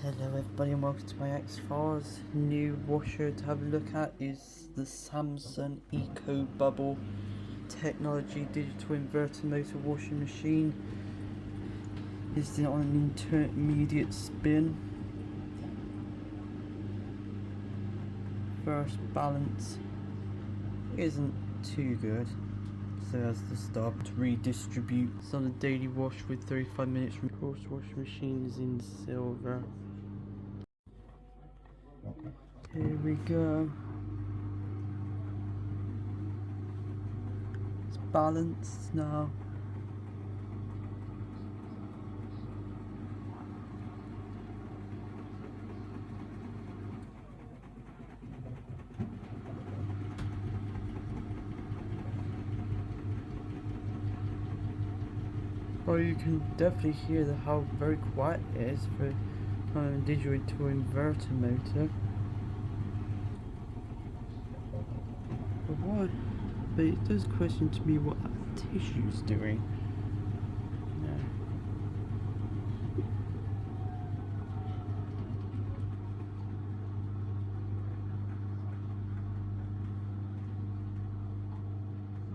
Hello everybody and welcome to my X Files. New washer to have a look at is the Samsung Eco Bubble Technology Digital Inverter Motor Washing Machine. Is on an intermediate spin. First balance isn't too good, so that's the stop. To redistribute. It's on a daily wash with 35 minutes. Of course, washing machine is in silver. Here we go. It's balanced now. Well, you can definitely hear how very quiet it is for a digital to inverter motor. But it does question to me what that tissue's doing.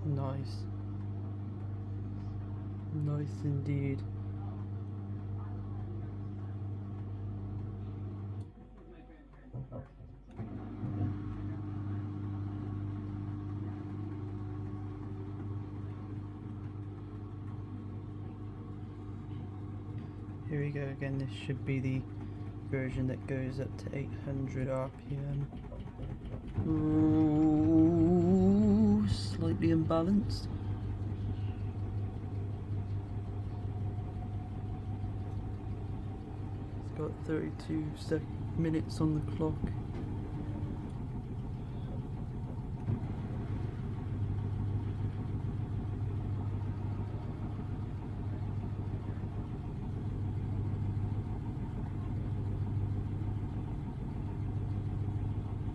Nice. Nice indeed. Here we go again. This should be the version that goes up to 800 RPM. Ooh, slightly imbalanced. It's got 32 minutes on the clock.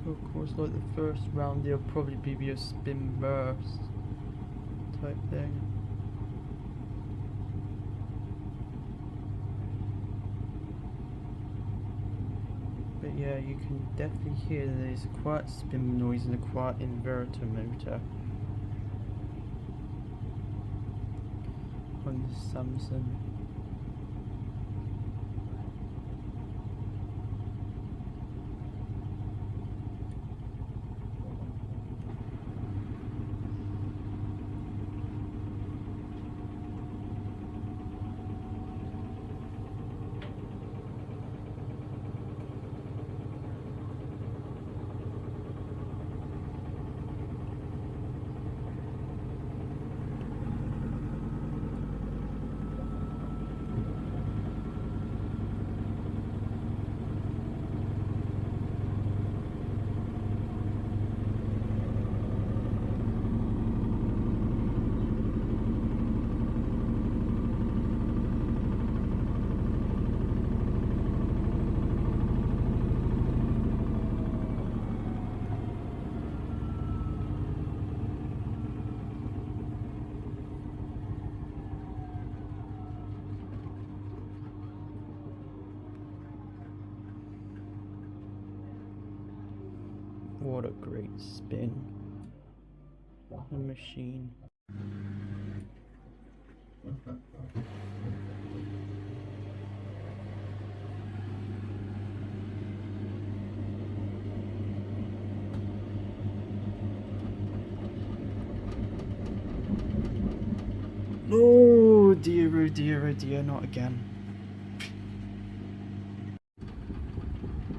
Of course, like the first round, there'll probably be a spin burst type thing. But yeah, you can definitely hear that there's a quiet spin noise and a quiet inverter motor on the Samsung. What a great spin. The machine. Oh dear, oh dear, not again.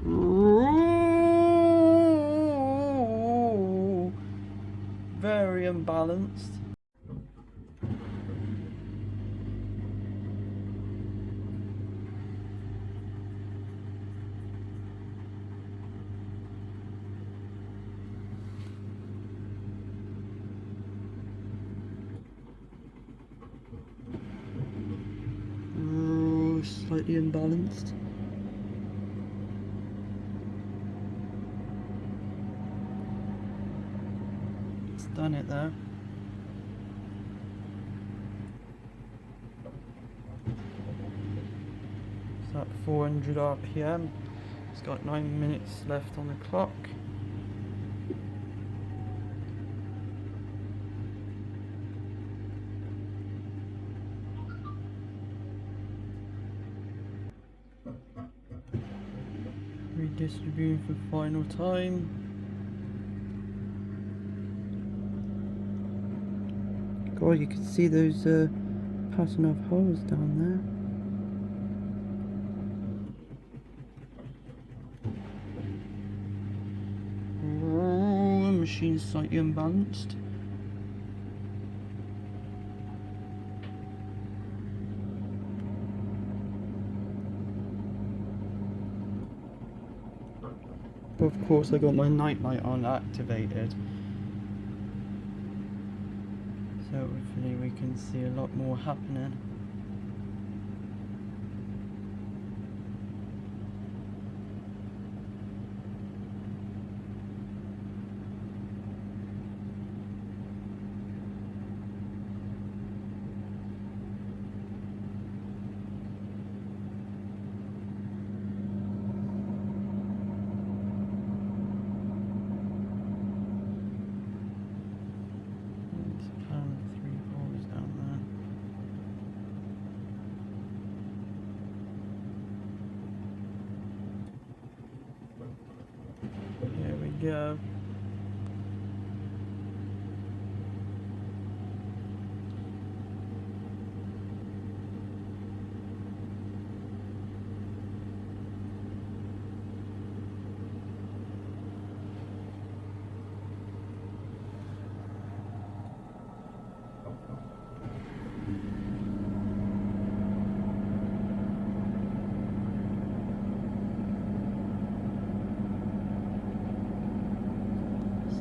Ooh, very unbalanced. Ooh, slightly unbalanced. It's done it there. It's at 400 RPM. It's got 9 minutes left on the clock. Redistributing for final time. God, you can see those passing off holes down there. Oh, the machine's slightly unbalanced. But of course I got my night light on activated. So hopefully we can see a lot more happening. There we go.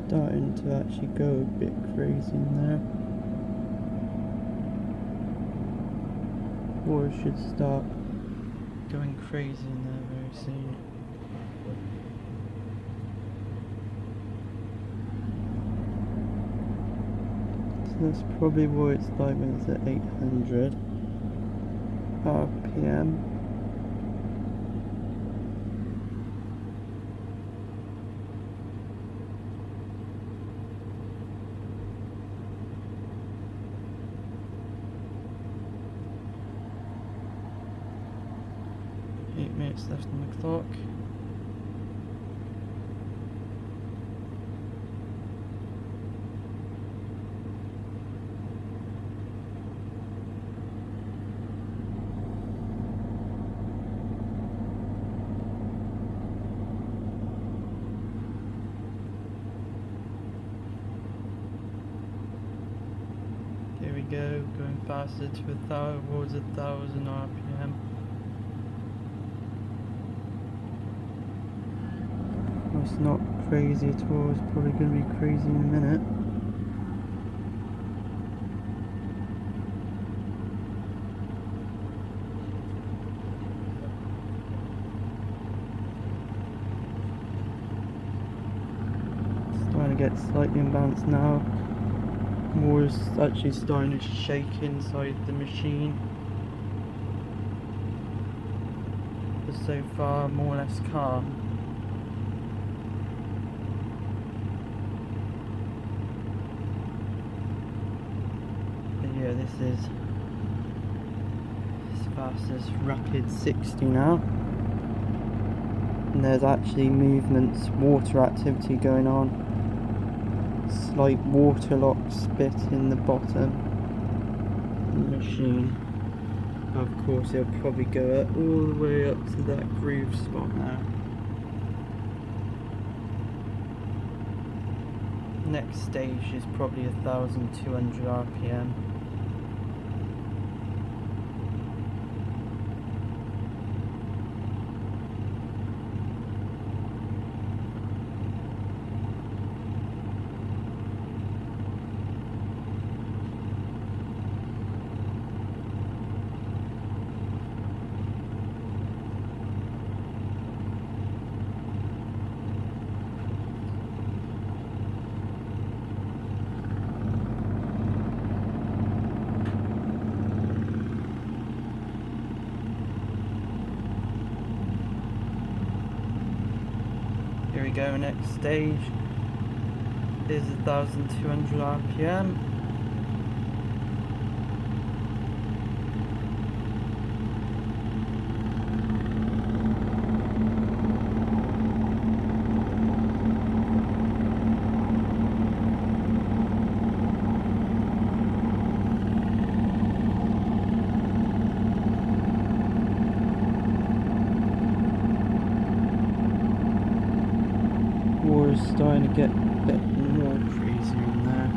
Starting to actually go a bit crazy in there. Or it should start going crazy in there very soon. So that's probably what it's like when it's at 800 RPM. Minutes left on the clock. Here we go, going faster towards 1,000 RPM. It's not crazy at all, it's probably going to be crazy in a minute. It's starting to get slightly imbalanced now. More is actually starting to shake inside the machine. But so far, more or less calm. Yeah, this is as fast as rapid 60 now, and there's actually movements, water activity going on, slight water lock spit in the bottom of the machine. Of course it'll probably go up, all the way up to that groove spot now. Next stage is probably 1,200 RPM. Here we go, next stage is 1200 RPM. Water's starting to get a bit more crazy in there,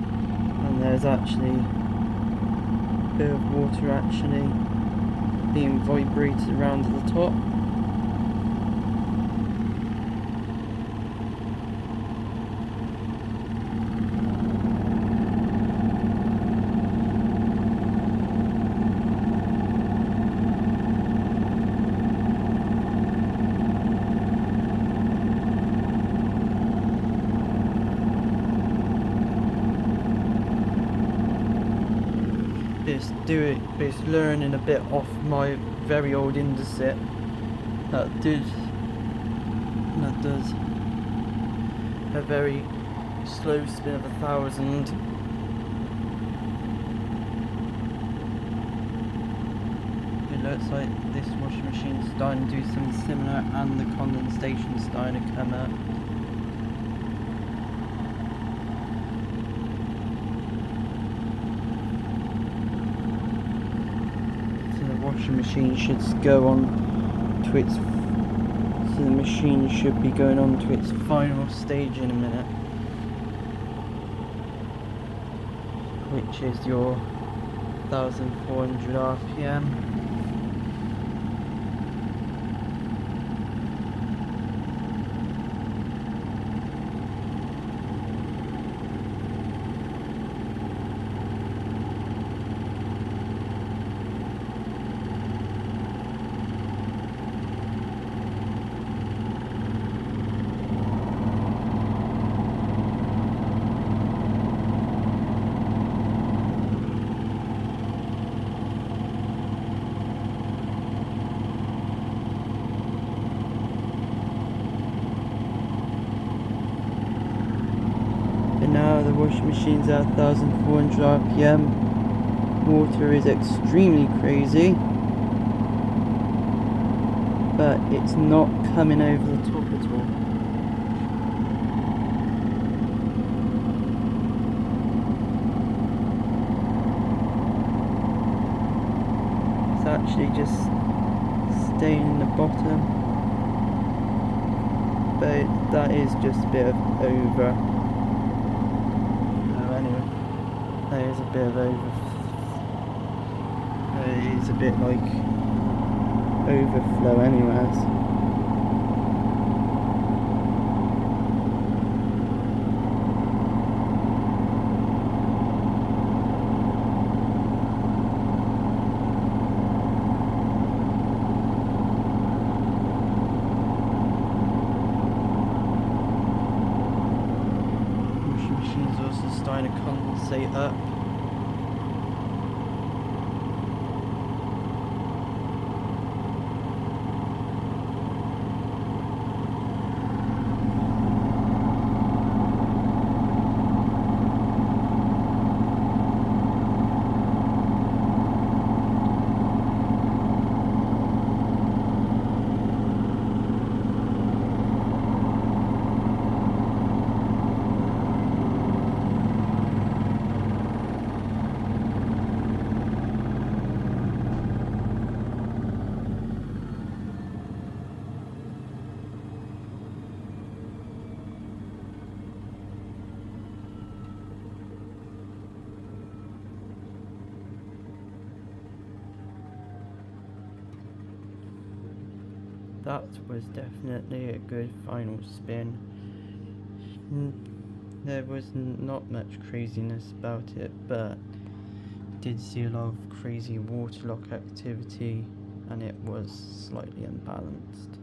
and there's actually a bit of water actually being vibrated around to the top. It's learning a bit off my very old Indesit that does a very slow spin of 1000. It looks like this washing machine is starting to do something similar, and the condensation is starting to come up. Washing machine should go on to its, so the machine should be going on to its final stage in a minute, which is your 1400 RPM. Now the washing machine's at 1400 RPM. Water is extremely crazy, but it's not coming over the top at all. It's actually just staying in the bottom, but that is just a bit of over. There is a bit of it is a bit like overflow anyways. Washing machine's also starting to condensate up. That was definitely a good final spin. There was not much craziness about it, but did see a lot of crazy waterlock activity, and it was slightly unbalanced.